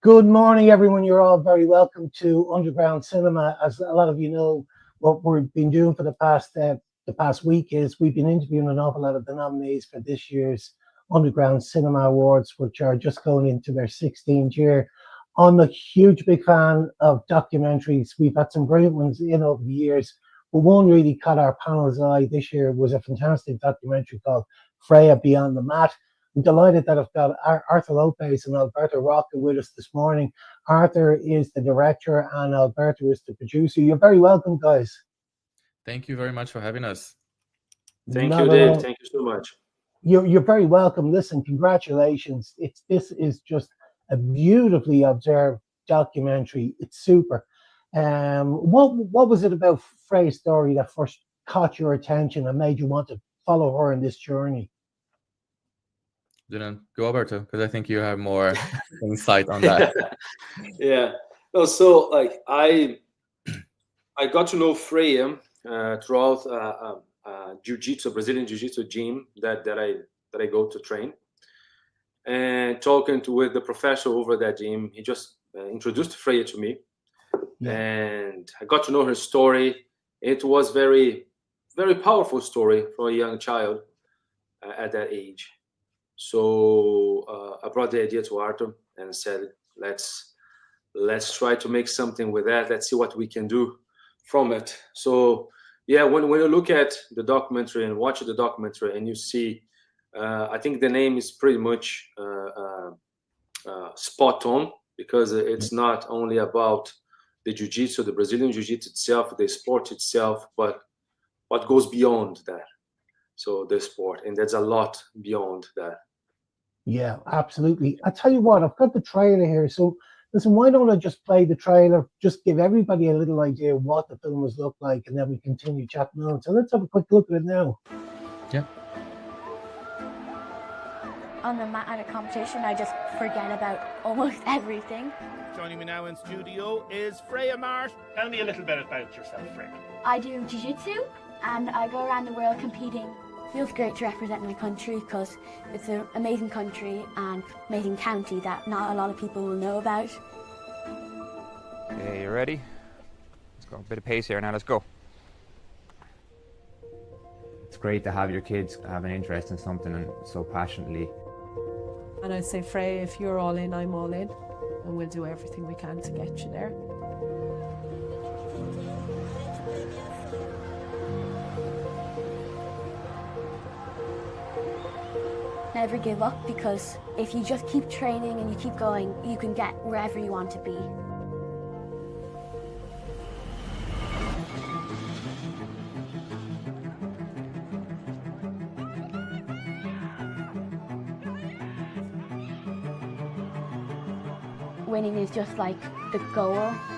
Good morning, everyone. You're all very welcome to Underground Cinema. As a lot of you know, what we've been doing for the past week is we've been interviewing an awful lot of the nominees for this year's Underground Cinema Awards, which are just going into their 16th year. I'm a huge big fan of documentaries. We've had some brilliant ones in over the years, but one really caught our panel's eye this year was a fantastic documentary called Freya Beyond the Mat. I'm delighted that I've got Arthur Lopes and Alberto Rocha with us this morning. Arthur is the director and Alberto is the producer. You're very welcome, guys. Thank you very much for having us. Thank you, Dave. Thank you so much. You're very welcome. Listen, congratulations. This is just a beautifully observed documentary. It's super. What was it about Freya's story that first caught your attention and made you want to follow her in this journey? Go Alberto, because I think you have more insight on that. Yeah. No, so like I got to know Freya throughout jiu-jitsu, Brazilian jiu-jitsu gym that I go to train, and talking with the professor over that gym, he just introduced Freya to me, and I got to know her story. It was very, very powerful story for a young child at that age. So I brought the idea to Arthur and said, let's try to make something with that. Let's see what we can do from it. So yeah, when you look at the documentary and watch the documentary and you see, I think the name is pretty much spot on, because it's not only about the jiu-jitsu, the Brazilian jiu-jitsu itself, the sport itself, but what goes beyond that. So the sport, and there's a lot beyond that. Yeah, absolutely. I tell you what, I've got the trailer here. So listen, why don't I just play the trailer, just give everybody a little idea of what the film has looked like, and then we continue chatting on. So let's have a quick look at it now. Yeah. On the mat at a competition, I just forget about almost everything. Joining me now in studio is Freya Marsh. Tell me a little bit about yourself, Freya. I do jiu-jitsu and I go around the world competing. Feels great to represent my country because it's an amazing country and amazing county that not a lot of people will know about. Okay, you ready? Let's go a bit of pace here now, let's go. It's great to have your kids have an interest in something and so passionately. And I'd say, Freya, if you're all in, I'm all in, and we'll do everything we can to get you there. Never give up, because if you just keep training and you keep going, you can get wherever you want to be. Winning is just like the goal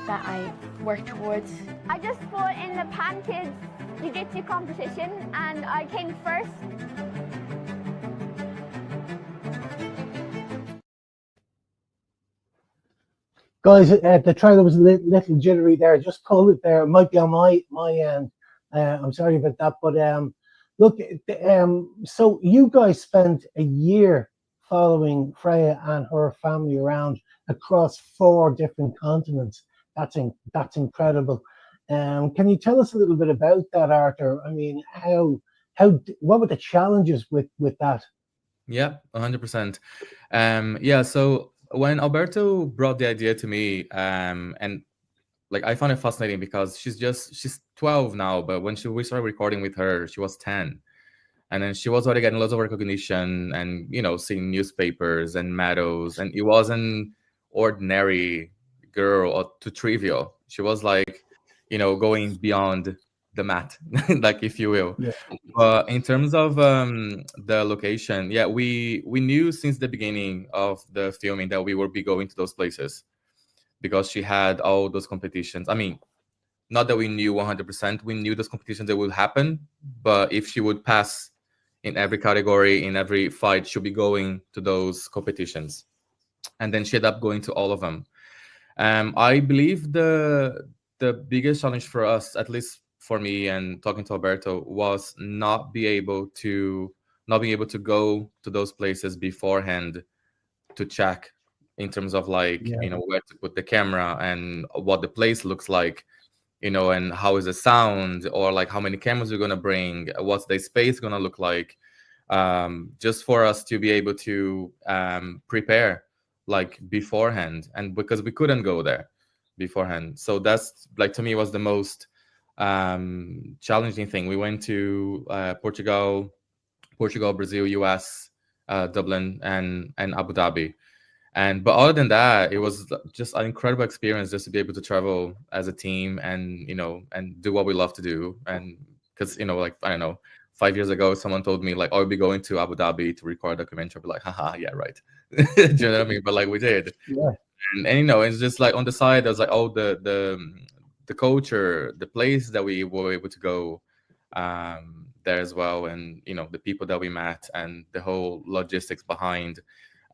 that I work towards. I just fought in the Pan Kids Jiu-Jitsu competition and I came first. Guys, the trailer was a little jittery there. Just pull it there. It might be on my end. I'm sorry about that. But look, so you guys spent a year following Freya and her family around across 4 different continents. That's incredible. Can you tell us a little bit about that, Arthur? I mean, what were the challenges with that? Yeah, 100%. Yeah, so when Alberto brought the idea to me, and like I found it fascinating because she's 12 now, but when we started recording with her, she was 10. And then she was already getting lots of recognition and, seeing newspapers and medals. And it wasn't ordinary girl or too trivial. She was like, going beyond the mat, like, if you will. Yeah. But in terms of the location, yeah, we knew since the beginning of the filming that we would be going to those places because she had all those competitions. I mean, not that we knew 100%, we knew those competitions that would happen, but if she would pass in every category, in every fight, she'll be going to those competitions. And then she ended up going to all of them. I believe the biggest challenge for us, at least for me and talking to Alberto, was not being able to go to those places beforehand to check in terms of like, Yeah. you know, where to put the camera and what the place looks like, you know, and how is the sound, or like how many cameras we're going to bring, what's the space going to look like, just for us to be able to prepare like beforehand, and because we couldn't go there beforehand. So that's like, to me, was the most challenging thing. We went to Portugal, Brazil, US, Dublin, and Abu Dhabi. But other than that, it was just an incredible experience just to be able to travel as a team and, you know, and do what we love to do. And because, you know, like, I don't know, 5 years ago, someone told me like, oh, I'll be going to Abu Dhabi to record a documentary. I'll be like, haha, yeah, right. Do you know what I mean? But like, we did. Yeah. And you know, it's just like on the side, there's like, oh, the culture, the place that we were able to go there as well. And, you know, the people that we met and the whole logistics behind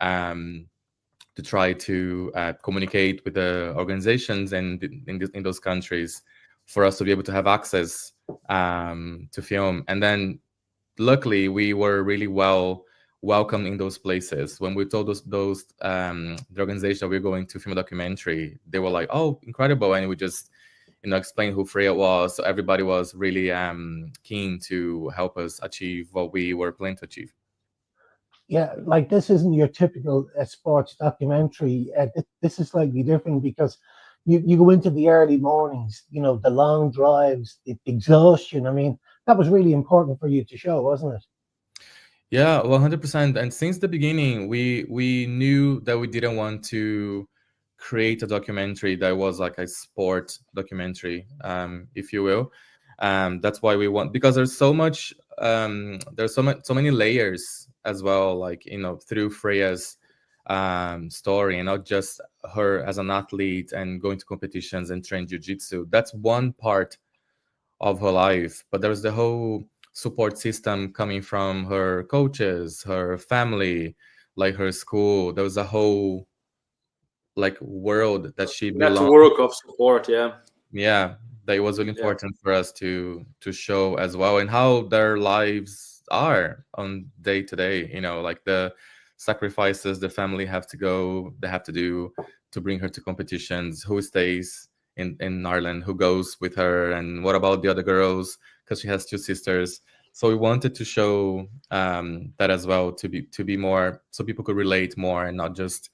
to try to communicate with the organizations and in those countries for us to be able to have access to film. And then luckily we were really well welcomed in those places. When we told the organization we were going to film a documentary, they were like, oh, incredible. And we just, you know, explained who Freya was. So everybody was really keen to help us achieve what we were planning to achieve. Yeah, like this isn't your typical sports documentary. This is slightly different because you go into the early mornings, you know, the long drives, the exhaustion. I mean, that was really important for you to show, wasn't it? Yeah, 100%. And since the beginning, we knew that we didn't want to create a documentary that was like a sport documentary, if you will. That's why we want, because there's so much, there's so many layers as well, like, you know, through Freya's story, and not just her as an athlete and going to competitions and train jiu-jitsu. That's one part of her life, but there's the whole support system coming from her coaches, her family, like her school. There was a whole like world that she belonged. Network of support, yeah. Yeah, that it was really important for us to show as well, and how their lives are on day to day, you know, like the sacrifices the family have to do to bring her to competitions, who stays in Ireland, who goes with her, and what about the other girls, because she has two sisters. So we wanted to show that as well, to be more, so people could relate more, and not just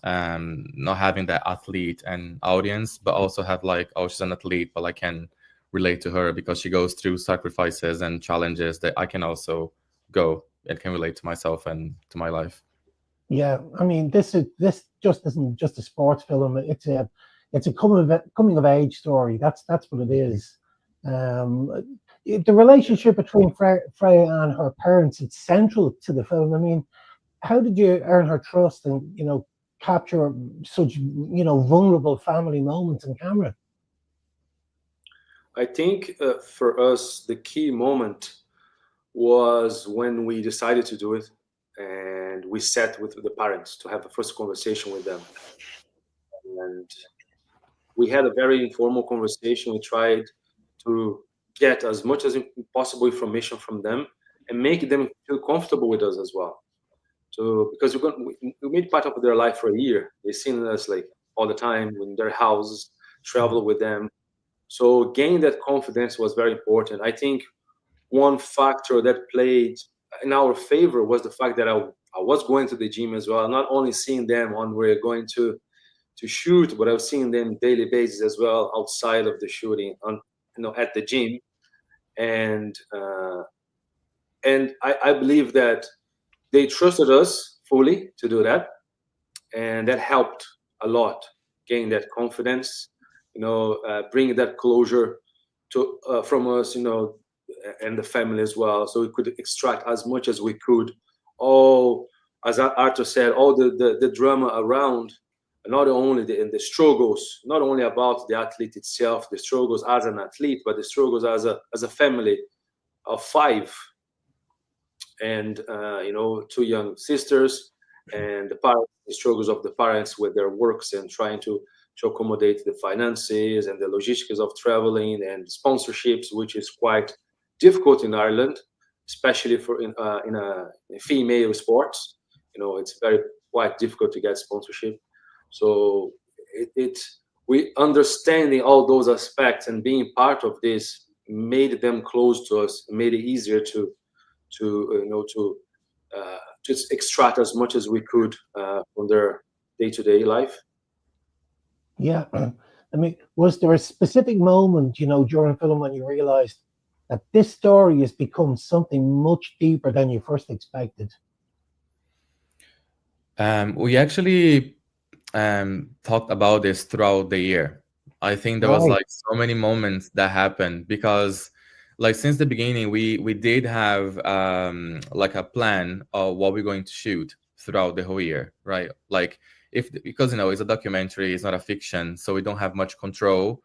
not having that athlete and audience, but also have like, oh, she's an athlete, but I can relate to her because she goes through sacrifices and challenges that I can also go and can relate to myself and to my life. Yeah, I mean, this just isn't just a sports film. It's a coming of age story. That's what it is. The relationship between Freya and her parents, it's central to the film. I mean, how did you earn her trust and, you know, capture such, you know, vulnerable family moments on camera? I think for us, the key moment was when we decided to do it, and we sat with the parents to have the first conversation with them. And we had a very informal conversation. We tried to get as much as possible information from them and make them feel comfortable with us as well. So, because we made part of their life for a year. They've seen us like all the time in their houses, travel with them. So gaining that confidence was very important. I think one factor that played in our favor was the fact that I was going to the gym as well, not only seeing them when we're going to shoot, but I was seeing them daily basis as well outside of the shooting, at the gym. And I believe that they trusted us fully to do that, and that helped a lot gain that confidence, bring that closure to from us, and the family as well, so we could extract as much as we could. All, as Arthur said, all the drama around, not only the struggles, not only about the athlete itself, the struggles as an athlete, but the struggles as a family of 5, and 2 young sisters, and the struggles of the parents with their works and trying to accommodate the finances and the logistics of traveling and sponsorships, which is quite difficult in Ireland, especially in female sports. It's very quite difficult to get sponsorship. So we understanding all those aspects and being part of this made them close to us, made it easier to just extract as much as we could from their day-to-day life. Yeah. I mean, was there a specific moment, during film when you realized that this story has become something much deeper than you first expected? We actually talked about this throughout the year. I think there was like so many moments that happened because like since the beginning we did have like a plan of what we're going to shoot throughout the whole year, right? Like because it's a documentary, it's not a fiction, so we don't have much control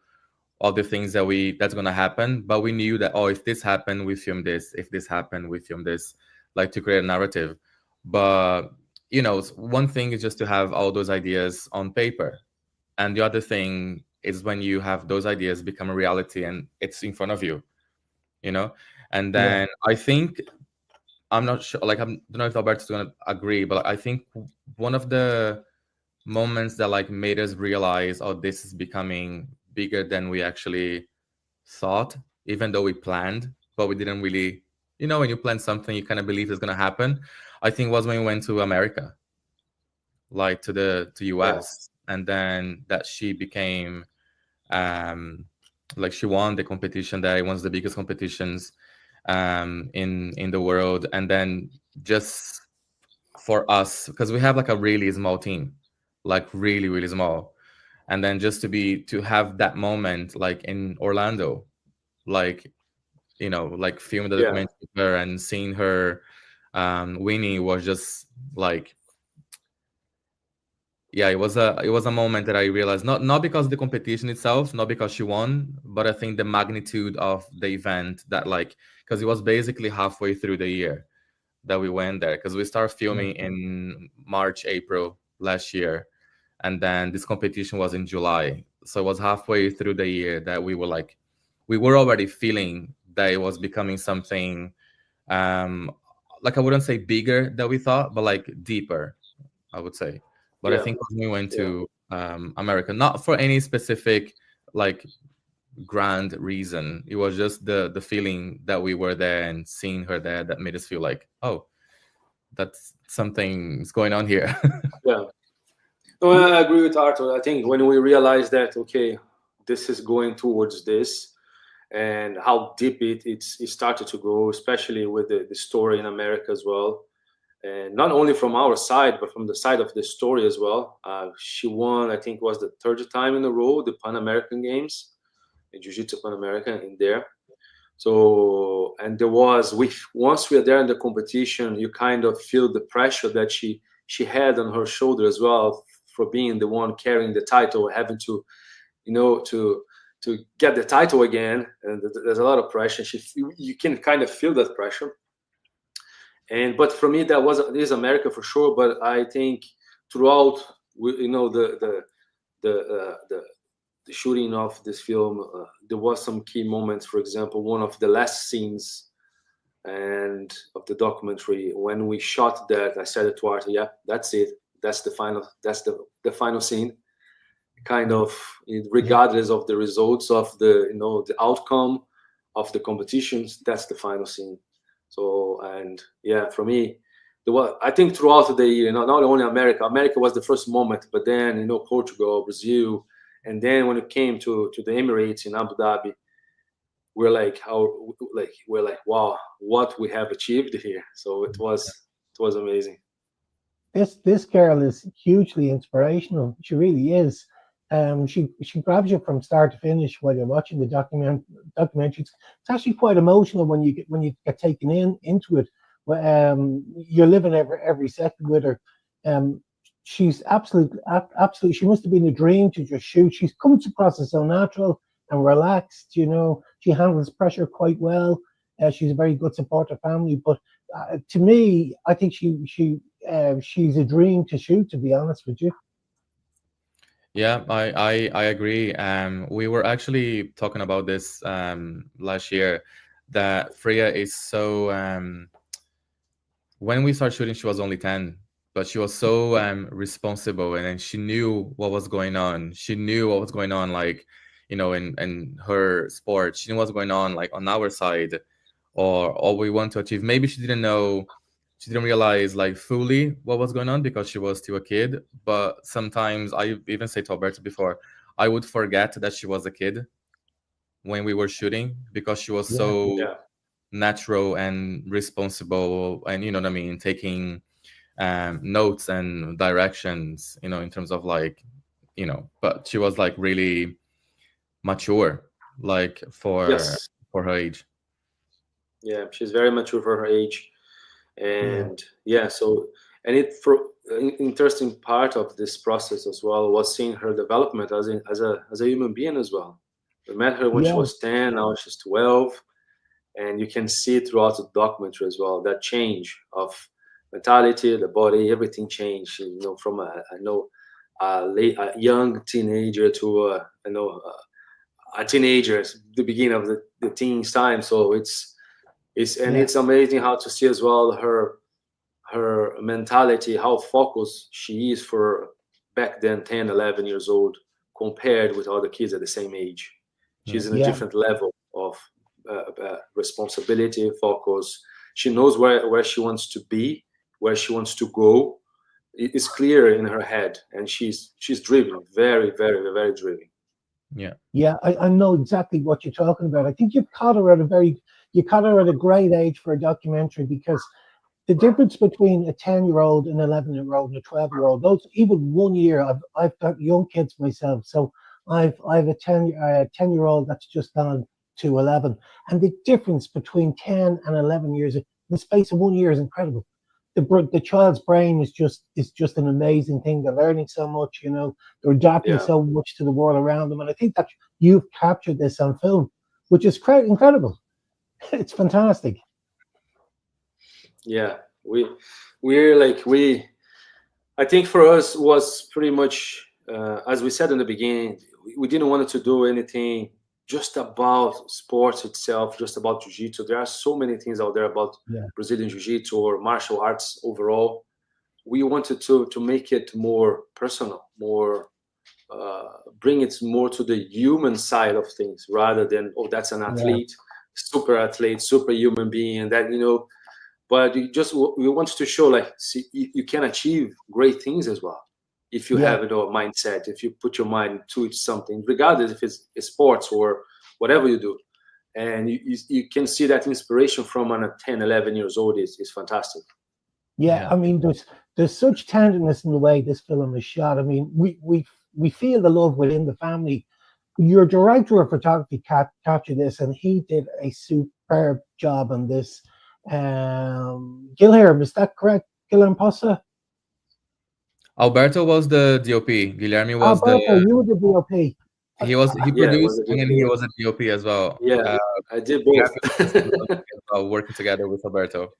of the things that's gonna happen. But we knew that if this happened, we film this. If this happened, we film this, like to create a narrative. But one thing is just to have all those ideas on paper, and the other thing is when you have those ideas become a reality and it's in front of you, and then I think I'm not sure, like I don't know if Alberto's gonna agree, but I think one of the moments that like made us realize, this is becoming bigger than we actually thought, even though we planned, but we didn't really, when you plan something, you kind of believe it's gonna happen. I think was when we went to America, like to US, and then that she became, like she won the competition there, one of the biggest competitions in the world, and then just for us, because we have like a really small team, like really, really small. And then just to have that moment, like in Orlando, like, like filming the documentary with her and seeing her winning was just like, it was a moment that I realized, not because of the competition itself, not because she won, but I think the magnitude of the event that because it was basically halfway through the year that we went there, because we started filming in March, April last year. And then this competition was in July. So it was halfway through the year that we were already feeling that it was becoming something, like I wouldn't say bigger than we thought, but like deeper, I would say. But I think when we went to America, not for any specific like grand reason, it was just the feeling that we were there and seeing her there that made us feel like, that's something's going on here. No, I agree with Arthur. I think when we realized that, okay, this is going towards this, and how deep it started to go, especially with the story in America as well. And not only from our side, but from the side of the story as well. She won, I think it was the third time in a row, the Pan American Games, the Jiu-Jitsu Pan American in there. So, and there was, once we are there in the competition, you kind of feel the pressure that she had on her shoulder as well, for being the one carrying the title, having to, to get the title again. And there's a lot of pressure. You can kind of feel that pressure. But for me, it is America for sure. But I think throughout, the shooting of this film, there was some key moments. For example, one of the last scenes and of the documentary, when we shot that, I said it to Arthur, that's it. That's the final scene, kind of regardless of the results of the outcome of the competitions. That's the final scene. So, and for me, I think throughout the year, not only America was the first moment, but then Portugal, Brazil, and then when it came to the Emirates in Abu Dhabi, we're like, wow, what we have achieved here. So it was amazing. This girl is hugely inspirational. She really is. She grabs you from start to finish while you're watching the documentary. It's actually quite emotional when you get taken into it. You're living every second with her. She's absolutely. She must have been a dream to just shoot. She comes across as so natural and relaxed. She handles pressure quite well. She's a very good supportive family. But to me, I think she's a dream to shoot, to be honest with you. Yeah, I agree. We were actually talking about this last year, that Freya is so. When we started shooting, she was only 10, but she was so responsible, and then she knew what was going on. She knew what was going on, like, in her sport. She knew what's going on, like, on our side, or all we want to achieve. Maybe she didn't know, she didn't realize, like, fully what was going on because she was still a kid. But sometimes, I even say to Alberto before, I would forget that she was a kid when we were shooting, because she was so natural and responsible, and you know what I mean, taking notes and directions, in terms of, like, but she was, like, really mature, like, for her age. Yeah, she's very mature for her age. And so, and interesting part of this process as well was seeing her development as a human being as well. We met her when she was 10, now she's 12, and you can see throughout the documentary as well that change of mentality, the body, everything changed. From a young teenager to a teenager, the beginning of the teens time. So it's amazing how to see as well her mentality, how focused she is for back then, 10, 11 years old, compared with other kids at the same age. She's in a different level of responsibility, focus. She knows where she wants to be, where she wants to go. It's clear in her head, and she's driven, very, very, very driven. I know exactly what you're talking about. I think you caught her at a great age for a documentary, because the difference between a 10-year-old, an 11-year-old, and a 12-year-old, those even 1 year. I've got young kids myself, so I've a 10-year-old that's just gone to 11, and the difference between 10 and 11 years in the space of 1 year is incredible. The child's brain is just an amazing thing. They're learning so much, they're adapting so much to the world around them, and I think that you've captured this on film, which is incredible. It's fantastic. Yeah, I think for us was pretty much, as we said in the beginning, we didn't want to do anything just about sports itself, just about jiu-jitsu. There are so many things out there about Brazilian jiu-jitsu or martial arts overall. We wanted to make it more personal, more bring it more to the human side of things, rather than, that's an athlete, super human being, and that, but we want to show, like, see, you can achieve great things as well if you have a mindset, if you put your mind to something, regardless if it's sports or whatever you do. And you can see that inspiration from a 10, 11 years old is fantastic. I mean, there's such tenderness in the way this film is shot. I mean, we feel the love within the family. Your director of photography captured this, and he did a superb job on this. Guilherme, is that correct? Guilherme Poça? Alberto was the DOP. Guilherme was you were the DOP. He produced, and then he was a DOP as well. I did both. Working together with Alberto.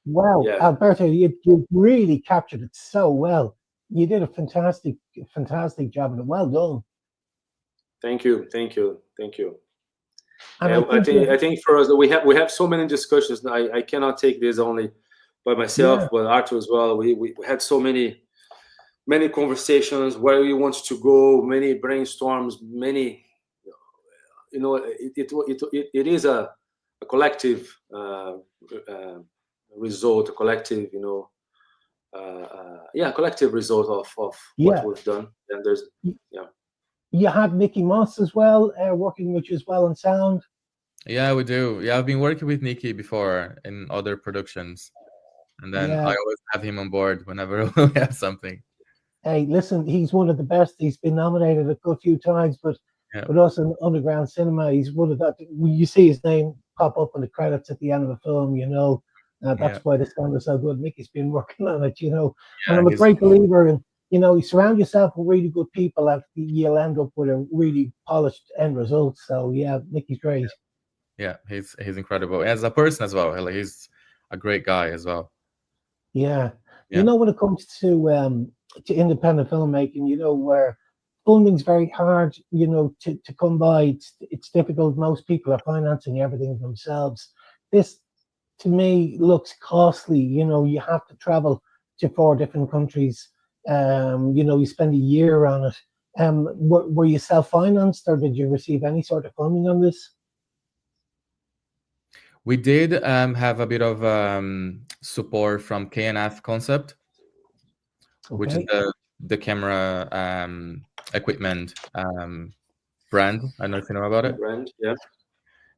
Wow, Alberto, you really captured it so well. You did a fantastic job, and well done. Thank you. And I think for us, we have so many discussions. I cannot take this only by myself, but Arthur as well. We had so many conversations, where we want to go, many brainstorms, many. It is a collective result, a collective, collective result of what we've done. And there's You have Nicky Moss as well, working with you as well on sound. Yeah, we do. Yeah, I've been working with Nicky before in other productions, and then I always have him on board whenever we have something. Hey, listen, he's one of the best. He's been nominated a good few times, but also in Underground Cinema, he's one of that. You see his name pop up in the credits at the end of the film, that's why the sound is so good. Nicky's been working on it, and I'm a great believer in, you surround yourself with really good people, and you'll end up with a really polished end result. So Nicky's great. Yeah, he's incredible as a person as well. He's a great guy as well. Yeah. When it comes to independent filmmaking, where funding's very hard, to come by. It's difficult. Most people are financing everything themselves. This, to me, looks costly. You have to travel to 4 different countries. You spend a year on it. Were you self-financed, or did you receive any sort of funding on this? We did have a bit of support from KNF Concept, which is the camera equipment brand. I don't know if you know about it. Brand, yeah.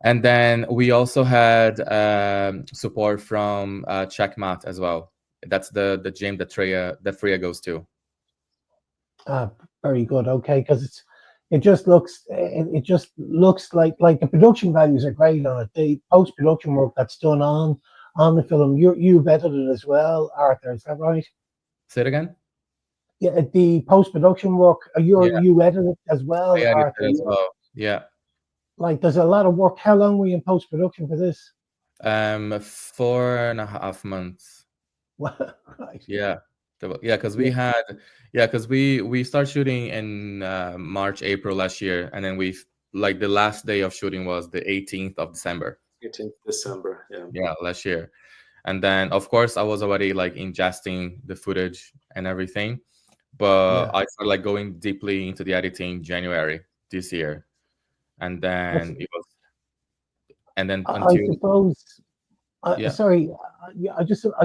And then we also had support from Checkmat as well. That's the gym that Freya goes to. Very good. Okay, because it just looks like the production values are great on it. The post production work that's done on the film, you've edited as well, Arthur. Is that right? Say it again. Yeah, the post production work. You edited as well, I edited Arthur. as well. Yeah. Like, there's a lot of work. How long were you in post production for this? 4.5 months. Right. Yeah. Because we had, because we started shooting in March, April last year, and then the last day of shooting was the 18th of December. 18th December, yeah. Yeah, last year. And then, of course, I was already ingesting the footage and everything, but I started going deeply into the editing January this year, and then I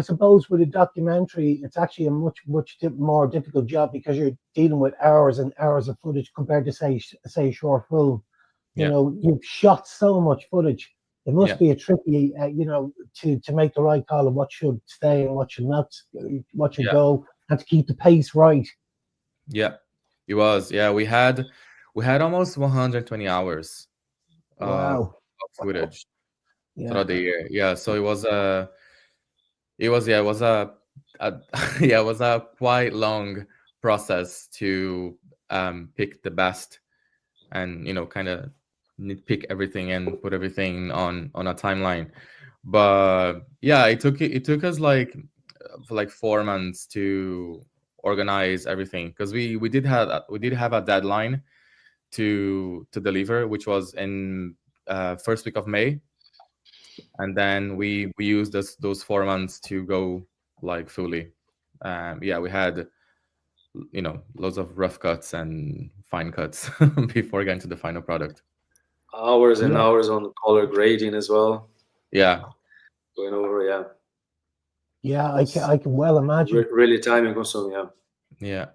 suppose with a documentary, it's actually a much more difficult job because you're dealing with hours and hours of footage compared to say short film. You've shot so much footage. It must be a tricky, to make the right call of what should stay and what should not, what should go, and to keep the pace right. Yeah, it was. Yeah, we had almost 120 hours of footage throughout the year. Yeah, so it was a quite long process to pick the best and kind of nitpick everything and put everything on a timeline. But yeah, it took us for 4 months to organize everything, because we did have a deadline to deliver, which was in first week of May, and then we used those 4 months to go fully. We had loads of rough cuts and fine cuts before getting to the final product. Hours and hours on color grading as well. Yeah. Going over, yeah. Yeah, I can well imagine. Really time consuming, yeah.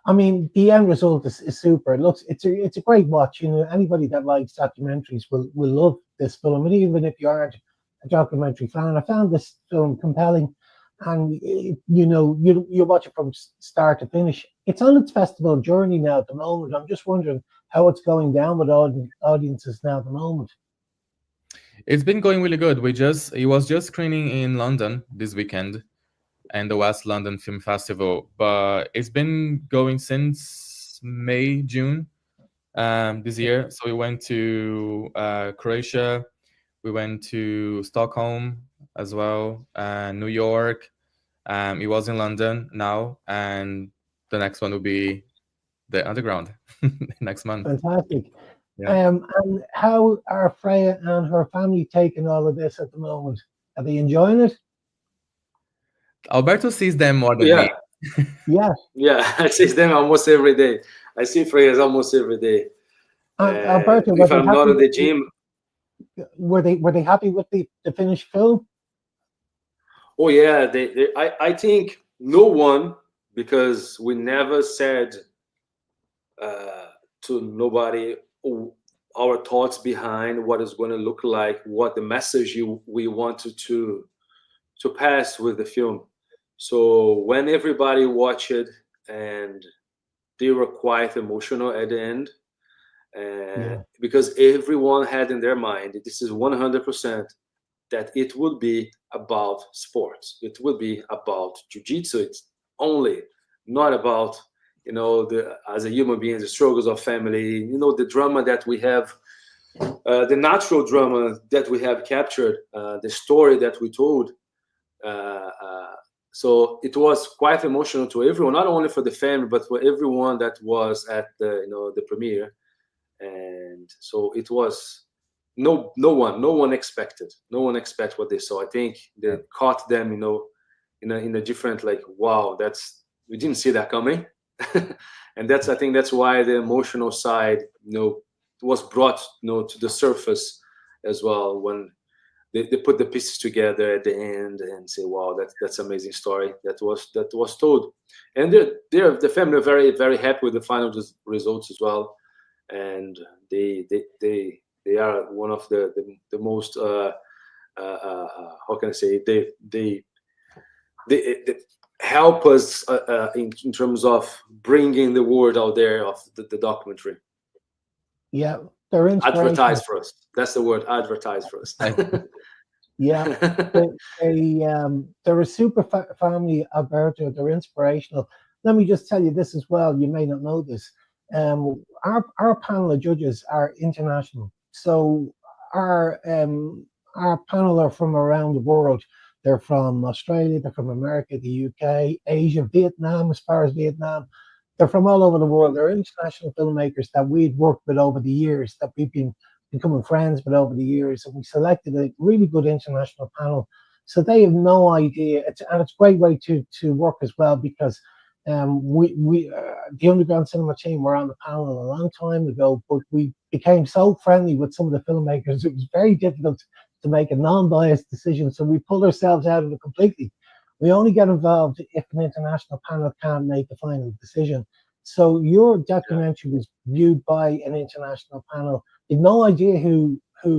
I mean, the end result is super. It looks, it's a great watch. Anybody that likes documentaries will love this film. And even if you aren't a documentary fan, I found this film compelling. And you watch it from start to finish. It's on its festival journey now at the moment. I'm just wondering how it's going down with audiences now at the moment. It's been going really good. It was just screening in London this weekend and the West London Film Festival, but it's been going since May, June this year. So we went to Croatia, we went to Stockholm as well, New York. It was in London now, and the next one will be the Underground next month. Fantastic. Yeah. And how are Freya and her family taking all of this at the moment? Are they enjoying it? Alberto sees them more than me. Yeah, I see them almost every day. I see Freya almost every day. Alberto, if I'm not in the gym, were they happy with the finished film? Oh yeah, I think no one, because we never said to nobody our thoughts behind what it's going to look like, what the message we wanted to pass with the film. So when everybody watched it, and they were quite emotional at the end, because everyone had in their mind, this is 100%, that it would be about sports. It would be about jiu-jitsu. It's only not about, as a human being, the struggles of family, the drama that we have, the natural drama that we have captured, the story that we told. So it was quite emotional to everyone, not only for the family, but for everyone that was at the premiere. And so it was no one expected what they saw. I think they caught them, in a different, like, wow, we didn't see that coming. And I think that's why the emotional side, was brought, to the surface as well, when they put the pieces together at the end and say, wow, that's amazing story that was told. And the family are very, very happy with the final results as well. And they are one of the most how can I say, they help us in terms of bringing the word out there of the documentary. Yeah, they're inspirational. Advertise for us. That's the word. Advertise for us. Yeah, they're a super family, Alberto. They're inspirational. Let me just tell you this as well. You may not know this. Our panel of judges are international. So our panel are from around the world. They're from Australia, they're from America, the UK, Asia, Vietnam, as far as Vietnam. They're from all over the world. They're international filmmakers that we'd worked with over the years, that we've been becoming friends with over the years. And we selected a really good international panel. So they have no idea. And it's a great way to work as well, because the Underground Cinema team were on the panel a long time ago, but we became so friendly with some of the filmmakers, it was very difficult to make a non-biased decision. So we pulled ourselves out of it completely. We only get involved if an international panel can't make the final decision. So your documentary was viewed by an international panel. They've no idea who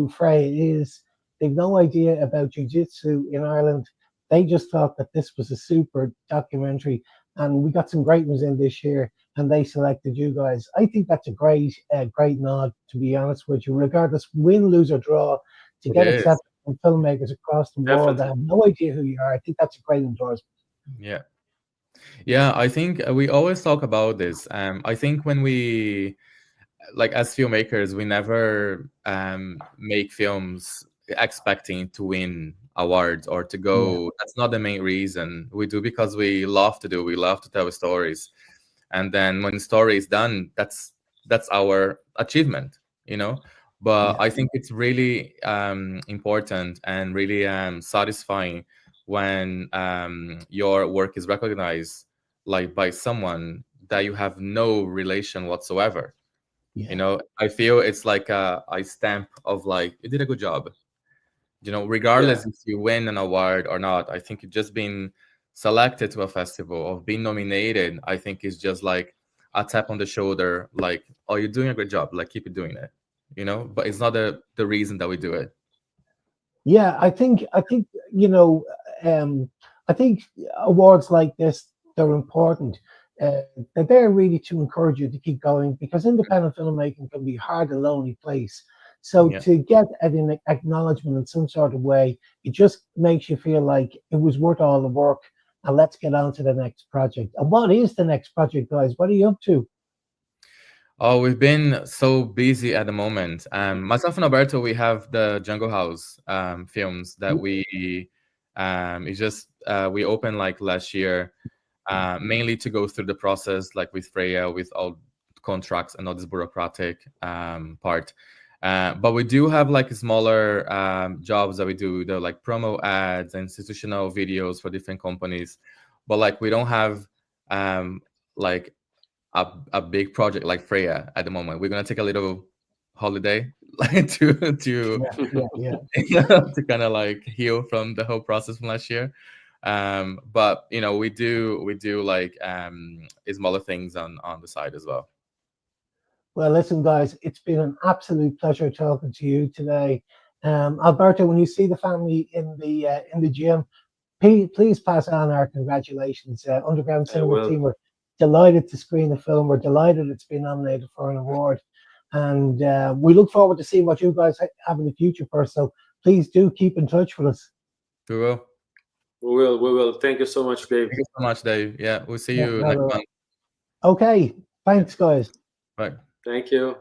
Freya is. They've no idea about jiu-jitsu in Ireland. They just thought that this was a super documentary. And we got some great ones in this year, and they selected you guys. I think that's a great nod, to be honest with you, regardless, win, lose, or draw, to get accepted from filmmakers across the world that have no idea who you are. I think that's a great endorsement. Yeah, I think we always talk about this. I think when we, like, as filmmakers, we never make films expecting to win awards or to go. That's not the main reason. We do because we love to do. We love to tell stories, and then when the story is done, that's our achievement, But I think it's really important and really satisfying when your work is recognized, like, by someone that you have no relation whatsoever. I feel it's like a stamp of, like, you did a good job. Regardless if you win an award or not. I think just being selected to a festival or being nominated, I think is just like a tap on the shoulder, like, oh, you're doing a great job, like, keep doing it, but it's not the reason that we do it. Yeah, I think I think awards like this, they're important. They're there really to encourage you to keep going, because independent filmmaking can be a hard and lonely place. So to get an acknowledgement in some sort of way, it just makes you feel like it was worth all the work, and let's get on to the next project. And what is the next project, guys? What are you up to? Oh, we've been so busy at the moment. Myself and Alberto, we have the Jungle House films that we opened like last year, mainly to go through the process, like with Freya, with all contracts and all this bureaucratic part. But we do have like smaller jobs that we do, the like promo ads, institutional videos for different companies. But like we don't have like a big project like Freya at the moment. We're gonna take a little holiday to to kind of like heal from the whole process from last year. But we do like smaller things on the side as well. Well, listen, guys, it's been an absolute pleasure talking to you today. Alberto, when you see the family in the gym, please pass on our congratulations. Underground Cinema team, we're delighted to screen the film. We're delighted it's been nominated for an award, and we look forward to seeing what you guys have in the future for us. So please do keep in touch with us. We will. We will. Thank you so much, Dave. Thank you so much, Dave. Yeah, we'll see you next month. Okay. Thanks, guys. Bye. Thank you.